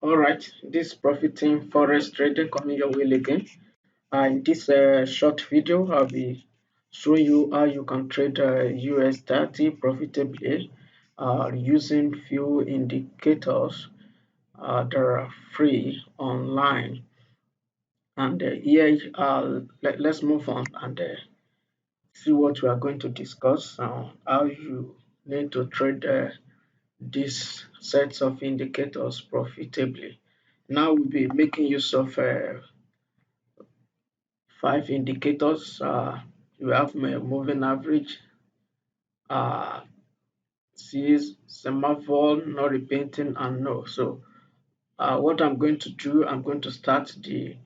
All right, this profiting forex trading coming your way again. In this short video, I'll be showing you how you can trade US30 profitably using few indicators that are free online. And here, let's move on and see what we are going to discuss. How you need to trade these sets of indicators profitably. Now we'll be making use of five indicators. You have moving average, uh, sees, semaphore, no repainting, and no. So what I'm going to do, I'm going to start the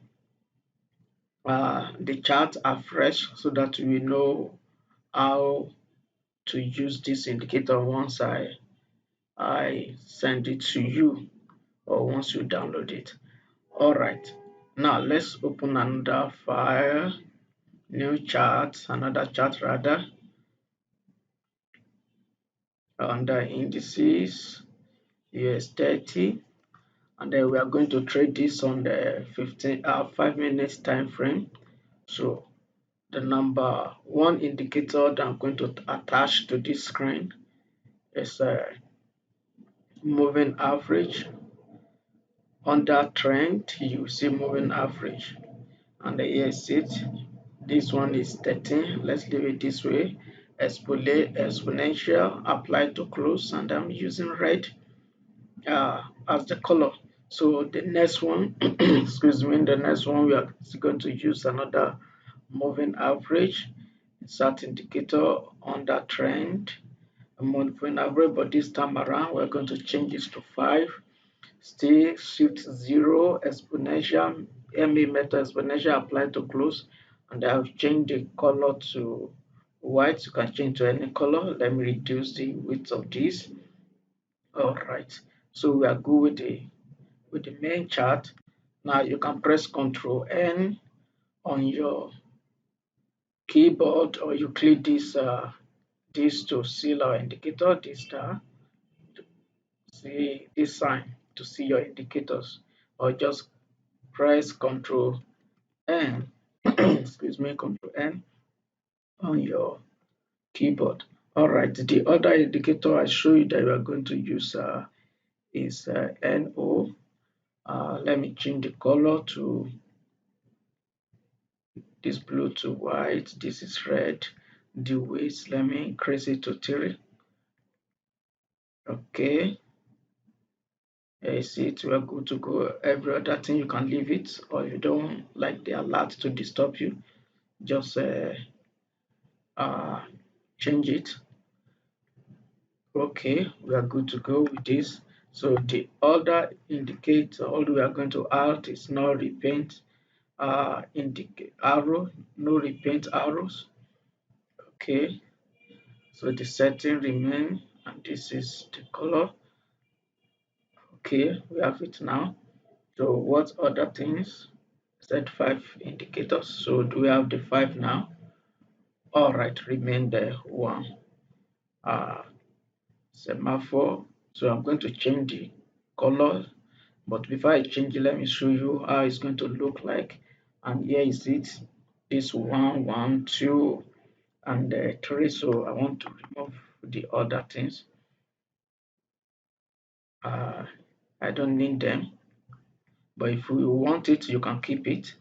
chart afresh so that we know how to use this indicator once I send it to you or once you download it. All right. Now let's open another file, new chart, another chart rather, under indices, US30, and then we are going to trade this on the 5 minutes time frame. So the number one indicator that I'm going to attach to this screen is moving average. Under trend, you see moving average, and here is it. This one is 13. Let's leave it this way. Exponential apply to close, and I'm using red as the color. So the next one, excuse me, the next one we are going to use another moving average, insert indicator under trend, a moving average, but this time around we're going to change this to 5. Still shift 0 exponential, MA method exponential apply to close, and I have changed the color to white. You can change to any color. Let me reduce the width of this. All right, so we are good with the main chart. Now you can press Ctrl N on your keyboard, or you click this to seal our indicator, this star, see this sign to see your indicators, or just press Ctrl N, excuse me, Ctrl N on your keyboard. All right, the other indicator I show you that we are going to use is NO. Let me change the color to this blue to white. This is red. The weight, let me increase it to 3. Okay, I see it. We are good to go. Every other thing you can leave it, or you don't like the alert to disturb you, just uh, change it. Okay, we are good to go with this. So the other indicator, all we are going to add is no repaint indicate arrow, no repaint arrows. Okay, so the setting remain, and this is the color. Okay, we have it now. So what other things? Set 5 indicators. So do we have the 5 now? All right, remain the 1. Uh, Semaphore. So I'm going to change the color, but before I change it, let me show you how it's going to look like. And here is it. This 1, 1, 2, and 3. So I want to remove the other things. uh, I don't need them, but if you want it you can keep it.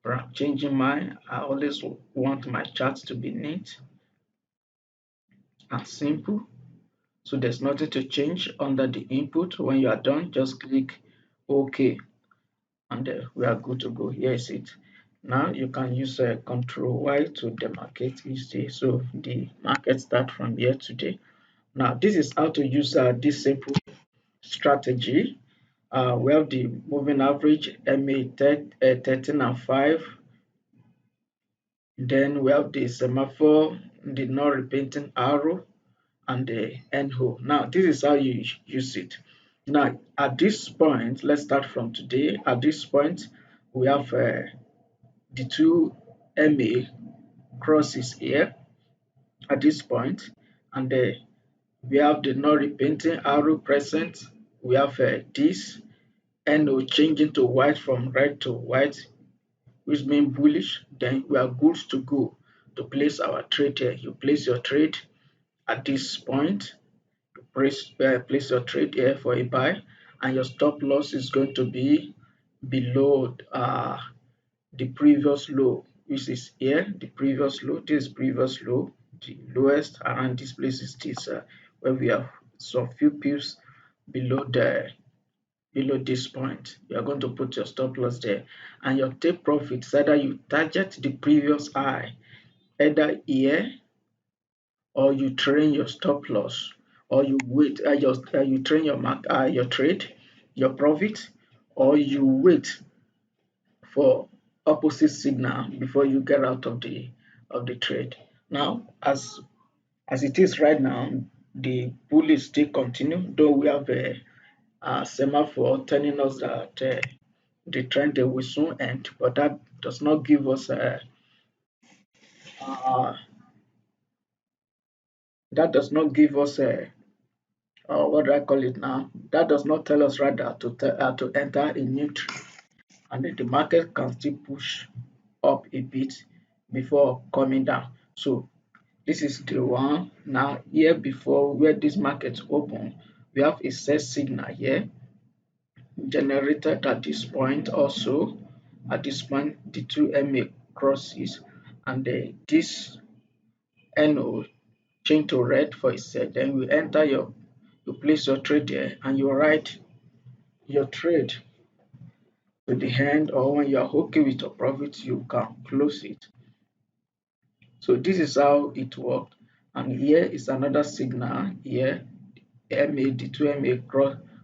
But I'm changing mine. I always want my charts to be neat and simple, so there's nothing to change under the input. When you are done, just click OK, and we are good to go. Here is it. Now you can use Control Y to demarcate each day. So the market start from here today. Now this is how to use this simple strategy. We have the moving average MA 13 and 5. Then we have the semaphore, the non-repenting arrow, and the end hole. Now this is how you use it. Now at this point, let's start from today. At this point, we have the two MA crosses here at this point, and we have the non-repenting arrow present. We have this NO changing to white from red to white, which means bullish, then we are good to go to place our trade here. You place your trade at this point, place your trade here for a buy, and your stop loss is going to be below the previous low, which is here, the previous low, this previous low, the lowest around this place is this, where we have some few pips below this point. You are going to put your stop loss there, and your take profit is either you target the previous high, either here, or you train your stop loss, or you wait, you train your trade, your profit, or you wait for opposite signal before you get out of the trade. Now, as it is right now, the bull is still continue, though we have a semaphore telling us that the trend will soon end, but that does not give us uh, that does not give us what do I call it now? That does not tell us rather to enter a new trade, and then the market can still push up a bit before coming down. So this is the one now here before where this market open. We have a set signal here generated at this point also. At this point, the two MA crosses, and this NO change to red for a set. Then you place your trade there, and you write your trade to the end, or when you are okay with your profit, you can close it. So this is how it worked. And here is another signal here, MA, the two MA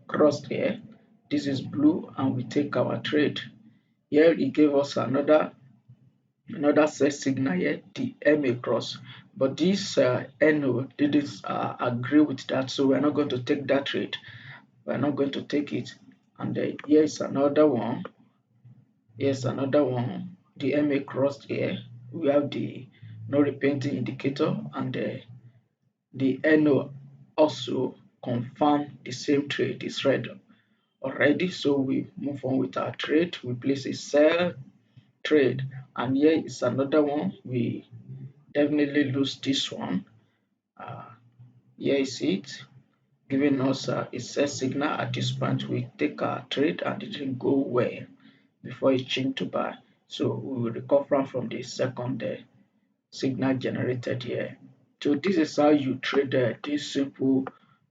crossed here. This is blue, and we take our trade. Here it gave us another set signal here, the MA cross. But this NO didn't agree with that, so we're not going to take that trade. We're not going to take it. And here is another one. Here's another one. The MA crossed here. We have the no repainting indicator, and the NO also confirm the same trade is red already. So we move on with our trade. We place a sell trade, and here is another one. We definitely lose this one. Uh, Here is it, giving us a sell signal. At this point, we take our trade, and it didn't go well before it changed to buy. So we will recover from the second signal generated here. So this is how you trade this simple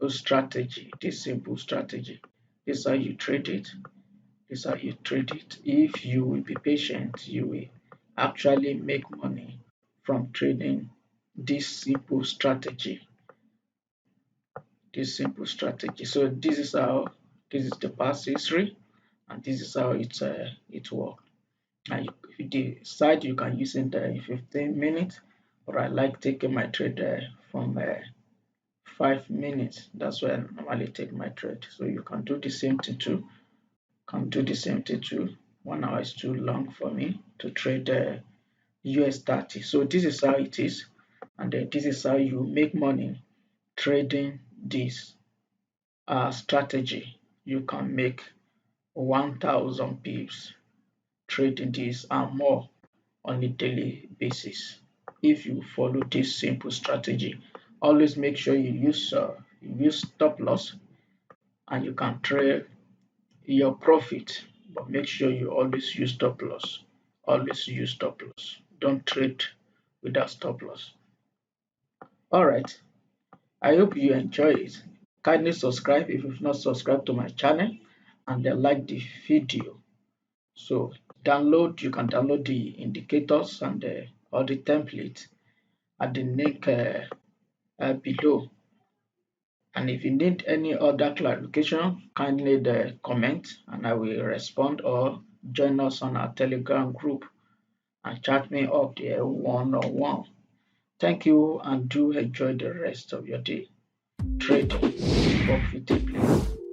strategy. This simple strategy. This is how you trade it. This is how you trade it. If you will be patient, you will actually make money from trading this simple strategy. This simple strategy. So this is the past history, and this is how it works. And if you decide you can use it in 15 minutes, or I like taking my trade from 5 minutes. That's where I normally take my trade. So you can do the same thing too. Can do the same thing too. 1 hour is too long for me to trade US30. So this is how it is, and then this is how you make money trading this strategy. You can make 1,000 pips trading this and more on a daily basis if you follow this simple strategy. Always make sure you use stop loss, and you can trade your profit, but make sure you always use stop loss. Always use stop loss. Don't trade without stop loss. All right. I hope you enjoy it. Kindly subscribe if you've not subscribed to my channel, and then like the video. So you can download the indicators and all the templates at the link below. And if you need any other clarification, kindly comment, and I will respond, or join us on our Telegram group and chat me up there one-on-one. Thank you, and do enjoy the rest of your day trading profitably.